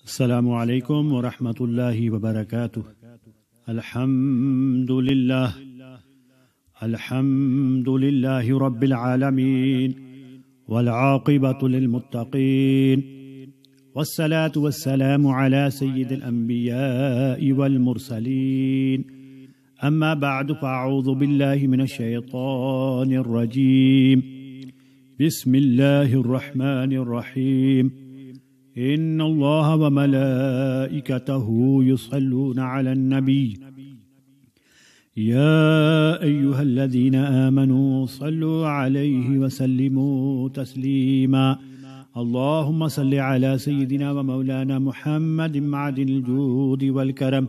السلام علیکم ورحمۃ اللہ وبرکاتہ۔ الحمد للہ رب العالمین والعاقبۃ للمتقین والصلاة والسلام علی سید الانبیاء والمرسلین اما بعد فاعوذ باللہ من الشیطان الرجیم بسم اللہ الرحمن الرحیم ان اللہ وملائکتہ یصلون علی النبی یا ایہا الذین آمنوا صلوا علیہ وسلموا تسلیما اللہم صل علی سیدنا ومولانا محمد معدن الجود والکرم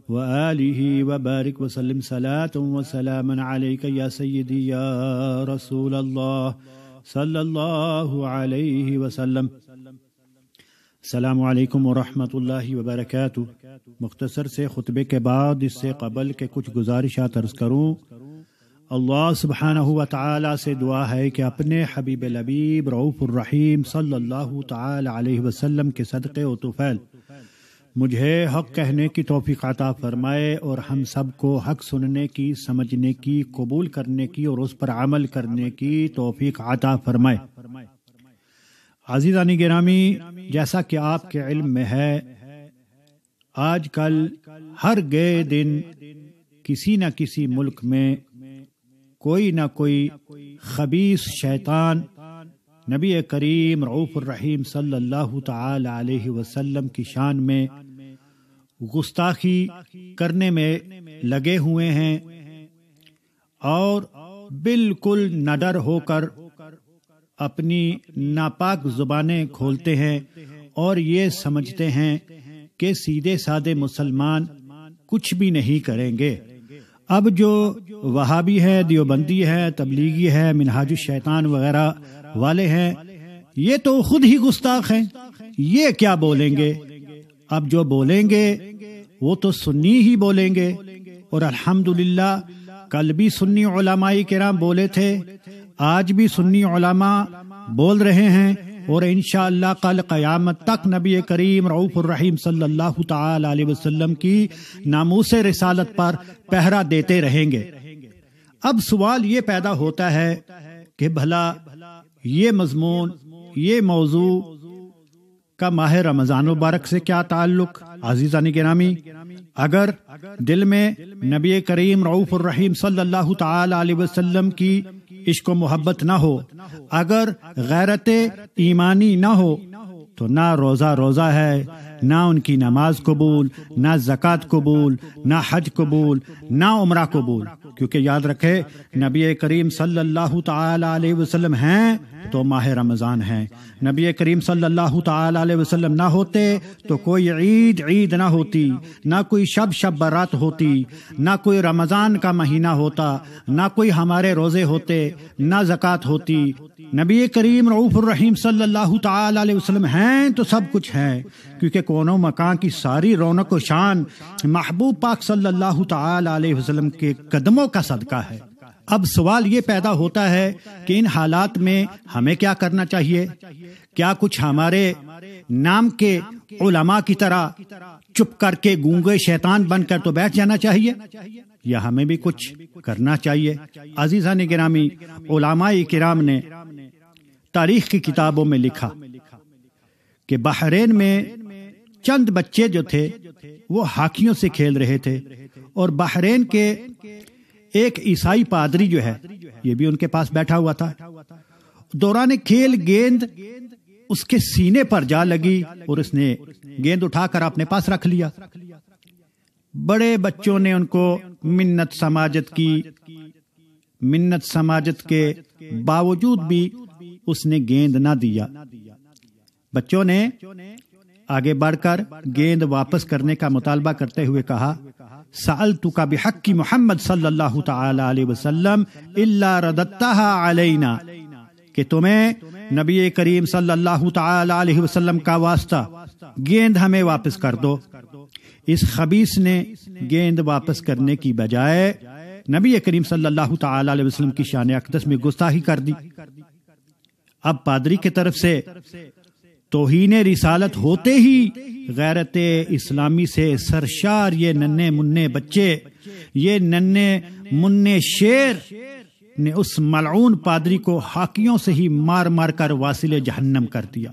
وآلہ وبارک وسلم صلاة وسلاما علیک یا سیدی یا رسول اللہ صلی اللہ علیہ وسلم۔ السلام علیکم ورحمۃ اللہ وبرکاتہ۔ مختصر سے خطبے کے بعد اس سے قبل کے کچھ گزارشات عرض کروں۔ اللہ سبحانہ و تعالی سے دعا ہے کہ اپنے حبیب لبیب رؤوف الرحیم صلی اللہ تعالی علیہ وسلم کے صدقے و طفیل مجھے حق کہنے کی توفیق عطا فرمائے اور ہم سب کو حق سننے کی، سمجھنے کی، قبول کرنے کی اور اس پر عمل کرنے کی توفیق عطا فرمائے۔ عزیزان گرامی، جیسا کہ آپ کے علم میں ہے، آج کل ہر گئے دن کسی نہ کسی ملک میں کوئی نہ کوئی خبیث شیطان نبی کریم رؤوف الرحیم صلی اللہ تعالی علیہ وسلم کی شان میں گستاخی کرنے میں لگے ہوئے ہیں اور بالکل نڈر ہو کر اپنی ناپاک زبانیں کھولتے ہیں اور یہ سمجھتے ہیں کہ سیدھے سادے مسلمان کچھ بھی نہیں کریں گے۔ اب جو وہابی ہے، دیوبندی ہے، تبلیغی ہے، منہاج الشیطان وغیرہ والے ہیں، یہ تو خود ہی گستاخ ہیں، یہ کیا بولیں گے؟ اب جو بولیں گے وہ تو سنی ہی بولیں گے، اور الحمدللہ کل بھی سنی علماء کرام بولے تھے، آج بھی سنی علماء بول رہے ہیں، اور انشاءاللہ کل قیامت تک نبی کریم رؤوف الرحیم صلی اللہ تعالی علیہ وسلم کی ناموس رسالت پر پہرا دیتے رہیں گے۔ اب سوال یہ پیدا ہوتا ہے کہ بھلا یہ مضمون، یہ موضوع کا ماہ رمضان مبارک سے کیا تعلق؟ عزیزان گرامی، اگر دل میں نبی کریم رؤوف الرحیم صلی اللہ تعالی علیہ وسلم کی عشق و محبت نہ ہو، اگر غیرت ایمانی نہ ہو، تو نہ روزہ ہے، نہ ان کی نماز قبول، نہ زکوٰۃ قبول، نہ حج قبول، نہ عمرہ قبول۔ کیونکہ یاد رکھے، نبی کریم صلی اللہ تعالی علیہ وسلم ہیں تو ماہ رمضان ہیں، نبی کریم صلی اللہ تعالی علیہ وسلم نہ ہوتے تو کوئی عید نہ ہوتی، نہ کوئی شب برات ہوتی، نہ کوئی رمضان کا مہینہ ہوتا، نہ کوئی ہمارے روزے ہوتے، نہ زکوٰۃ ہوتی۔ نبی کریم رؤوف الرحیم صلی اللہ تعالی علیہ وسلم ہیں تو سب کچھ ہے، کیونکہ کون و مکان کی ساری رونق و شان محبوب پاک صلی اللہ تعالی علیہ وسلم کے قدموں کا صدقہ ہے۔ اب سوال یہ پیدا ہوتا ہے کہ ان حالات میں ہمیں کیا کرنا چاہیے؟ کیا کچھ ہمارے نام کے علماء کی طرح چپ کر کے گونگے شیطان بن کر تو بیٹھ جانا چاہیے، یا ہمیں بھی کچھ کرنا چاہیے؟ عزیزان گرامی، علماء کرام نے تاریخ کی کتابوں میں لکھا کہ بحرین میں چند بچے جو تھے وہ ہاکیوں سے کھیل رہے تھے، اور بحرین کے ایک عیسائی پادری جو ہے یہ بھی ان کے پاس بیٹھا ہوا تھا۔ دوران کھیل گیند اس کے سینے پر جا لگی اور اس نے گیند اٹھا کر اپنے پاس رکھ لیا۔ بڑے بچوں نے ان کو منت سماجت کے باوجود بھی اس نے گیند نہ دیا۔ بچوں نے آگے بڑھ کر گیند واپس کرنے کا مطالبہ کرتے ہوئے کہا، سألتک بحق محمد صلی اللہ تعالی علیہ وسلم الا رددتها علینا، کہ تمہیں نبی کریم صلی اللہ تعالی علیہ وسلم کا واسطہ گیند ہمیں واپس کر دو۔ اس خبیث نے گیند واپس کرنے کی بجائے نبی کریم صلی اللہ تعالی علیہ وسلم کی شان اقدس میں گستاخی کر دی۔ اب پادری کی طرف سے توہین رسالت ہوتے ہی غیرت اسلامی سے سرشار یہ ننھے منھے بچے، یہ ننھے منھے شیر نے اس ملعون پادری کو ہاکیوں سے ہی مار مار کر واصل جہنم کر دیا۔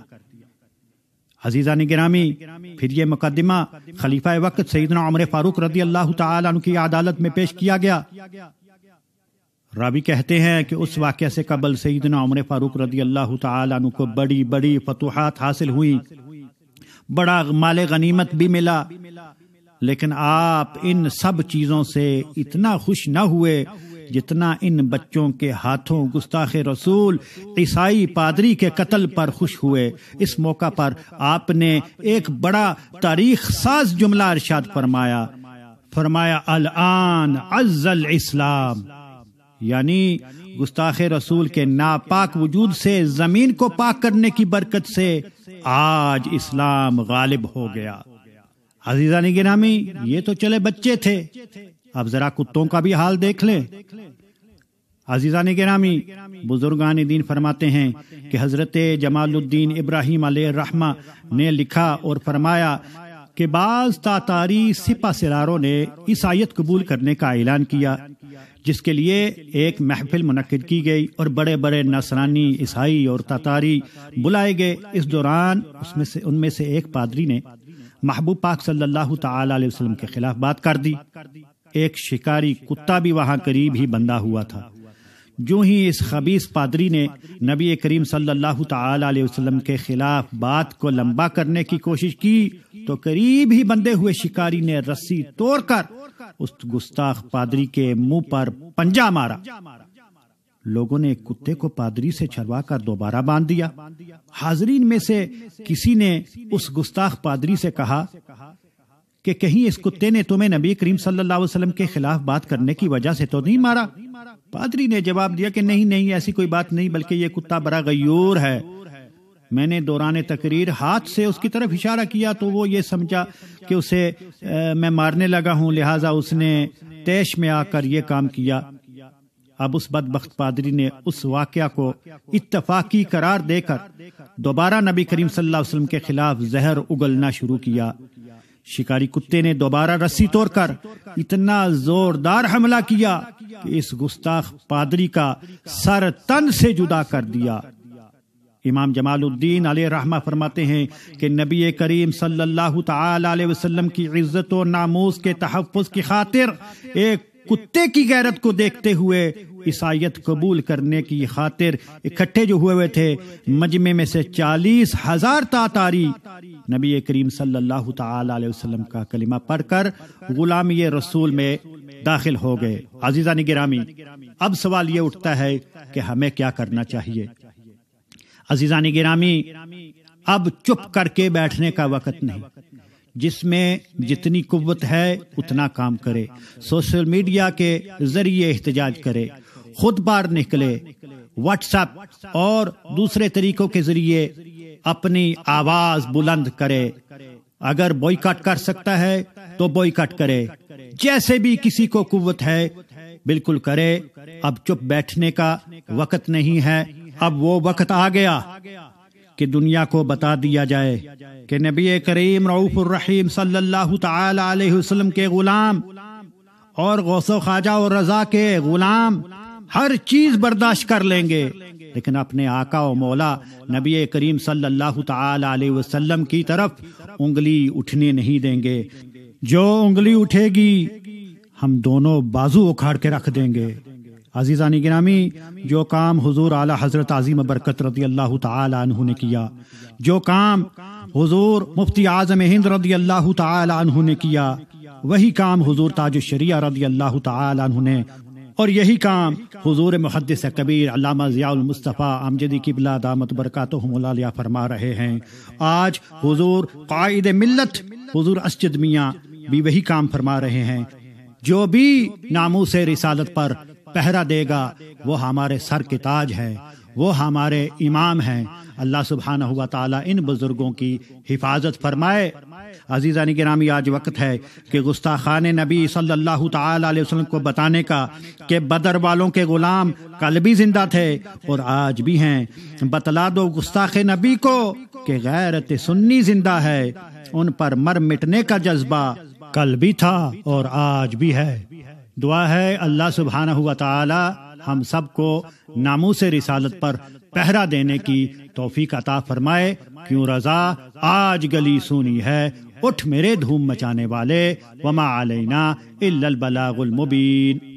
عزیزان گرامی، پھر یہ مقدمہ خلیفہ وقت سیدنا عمر فاروق رضی اللہ تعالیٰ عنہ کی عدالت میں پیش کیا گیا۔ راوی کہتے ہیں کہ اس واقعہ سے قبل سیدنا عمر فاروق رضی اللہ تعالیٰ عنہ کو بڑی بڑی فتوحات حاصل ہوئی، بڑا مال غنیمت بھی ملا، لیکن آپ ان سب چیزوں سے اتنا خوش نہ ہوئے جتنا ان بچوں کے ہاتھوں گستاخ رسول عیسائی پادری کے قتل پر خوش ہوئے۔ اس موقع پر آپ نے ایک بڑا تاریخ ساز جملہ ارشاد فرمایا الآن عز الاسلام، یعنی گستاخ رسول کے ناپاک وجود سے زمین کو پاک کرنے کی برکت سے آج اسلام غالب ہو گیا۔ عزیزان گرامی، یہ تو چلے بچے تھے، اب ذرا کتوں کا بھی حال دیکھ لیں۔ عزیزان گرامی، بزرگان دین فرماتے ہیں کہ حضرت جمال الدین ابراہیم علیہ الرحمہ نے لکھا اور فرمایا کہ بعض تاتاری سپہ سالاروں نے عیسائیت قبول کرنے کا اعلان کیا، جس کے لیے ایک محفل منعقد کی گئی اور بڑے بڑے نصرانی، عیسائی اور تاتاری بلائے گئے۔ اس دوران ان میں سے ایک پادری نے محبوب پاک صلی اللہ تعالی علیہ وسلم کے خلاف بات کر دی۔ ایک شکاری کتا بھی وہاں قریب ہی بندھا ہوا تھا۔ جو ہی اس خبیث پادری نے نبی کریم صلی اللہ تعالی علیہ وسلم کے خلاف بات کو لمبا کرنے کی کوشش کی تو قریب ہی بندھے ہوئے شکاری نے رسی توڑ کر اس گستاخ پادری کے منہ پر پنجہ مارا۔ لوگوں نے کتے کو پادری سے چھڑوا کر دوبارہ باندھ دیا۔ حاضرین میں سے کسی نے اس گستاخ پادری سے کہا کہ کہیں اس کتے نے تمہیں نبی کریم صلی اللہ علیہ وسلم کے خلاف بات کرنے کی وجہ سے تو نہیں مارا؟ پادری نے جواب دیا کہ نہیں ایسی کوئی بات نہیں، بلکہ یہ کتا بڑا غیور ہے۔ میں نے دوران تقریر ہاتھ سے اس کی طرف اشارہ کیا تو وہ یہ سمجھا کہ اسے میں مارنے لگا ہوں، لہٰذا اس نے طیش میں آ کر یہ کام کیا۔ اب اس بدبخت پادری نے اس واقعہ کو اتفاقی قرار دے کر دوبارہ نبی کریم صلی اللہ علیہ وسلم کے خلاف زہر اگلنا شروع کیا۔ شکاری کتے نے دوبارہ رسی توڑ کر اتنا زوردار حملہ کیا کہ اس گستاخ پادری کا سر تن سے جدا کر دیا۔ امام جمال الدین علیہ رحمہ فرماتے ہیں کہ نبی کریم صلی اللہ تعالی علیہ وسلم کی عزت و ناموس کے تحفظ کی خاطر ایک کتے کی غیرت کو دیکھتے ہوئے عیسائیت قبول کرنے کی خاطر اکٹھے جو ہوئے تھے، مجمع میں سے 40,000 تاتاری نبی کریم صلی اللہ تعالی علیہ وسلم کا کلمہ پڑھ کر غلامی رسول میں داخل ہو گئے۔ عزیزان گرامی، اب سوال یہ اٹھتا ہے کہ ہمیں کیا کرنا چاہیے؟ عزیزان گرامی، اب چپ کر کے بیٹھنے کا وقت نہیں، جس میں جتنی قوت ہے اتنا کام کرے، سوشل میڈیا کے ذریعے احتجاج کرے، خود باہر نکلے، واٹس ایپ اور دوسرے طریقوں کے ذریعے اپنی آواز بلند کرے۔ اگر بوائیکاٹ کر سکتا ہے تو بوائیکاٹ کرے، جیسے بھی کسی کو قوت ہے بالکل کرے۔ اب چپ بیٹھنے کا وقت نہیں ہے، اب وہ وقت آ گیا کہ دنیا کو بتا دیا جائے کہ نبی کریم رؤوف الرحیم صلی اللہ تعالی علیہ وسلم کے غلام اور غوث و خواجہ اور رضا کے غلام ہر چیز برداشت کر لیں گے، لیکن اپنے آقا و مولا نبی کریم صلی اللہ تعالی علیہ وسلم کی طرف انگلی اٹھنے نہیں دیں گے۔ جو انگلی اٹھے گی ہم دونوں بازو اکھاڑ کے رکھ دیں گے۔ عزیزان گرامی، جو کام حضور اعلی حضرت عظیم برکت رضی اللہ تعالی عنہ نے کیا، جو کام حضور مفتی اعظم ہند رضی اللہ تعالی عنہ نے کیا، وہی کام حضور تاج الشریعہ رضی اللہ تعالی عنہ نے، اور یہی کام حضور محدث کبیر علامہ ضیاء المصطفیٰ امجدی قبلہ دامت برکاتہم العالیہ فرما رہے ہیں۔ آج حضور قائد ملت حضور اسجد میاں بھی وہی کام فرما رہے ہیں۔ جو بھی ناموس رسالت پر پہرا دے گا وہ ہمارے سر کے تاج ہے، وہ ہمارے امام ہیں۔ اللہ سبحانہ و تعالی ان بزرگوں کی حفاظت فرمائے۔ عزیزان گرامی، آج وقت ہے کہ گستاخان نبی صلی اللہ تعالی علیہ وسلم کو بتانے کا کہ بدر والوں کے غلام کل بھی زندہ تھے اور آج بھی ہیں۔ بتلا دو گستاخ نبی کو کہ غیرت سنی زندہ ہے، ان پر مر مٹنے کا جذبہ کل بھی تھا اور آج بھی ہے۔ دعا ہے اللہ سبحانہ و تعالی ہم سب کو ناموس رسالت پر پہرا دینے کی توفیق عطا فرمائے۔ کیوں رضا آج گلی سونی ہے، اٹھ میرے دھوم مچانے والے، وما علینا الا البلاغ المبین۔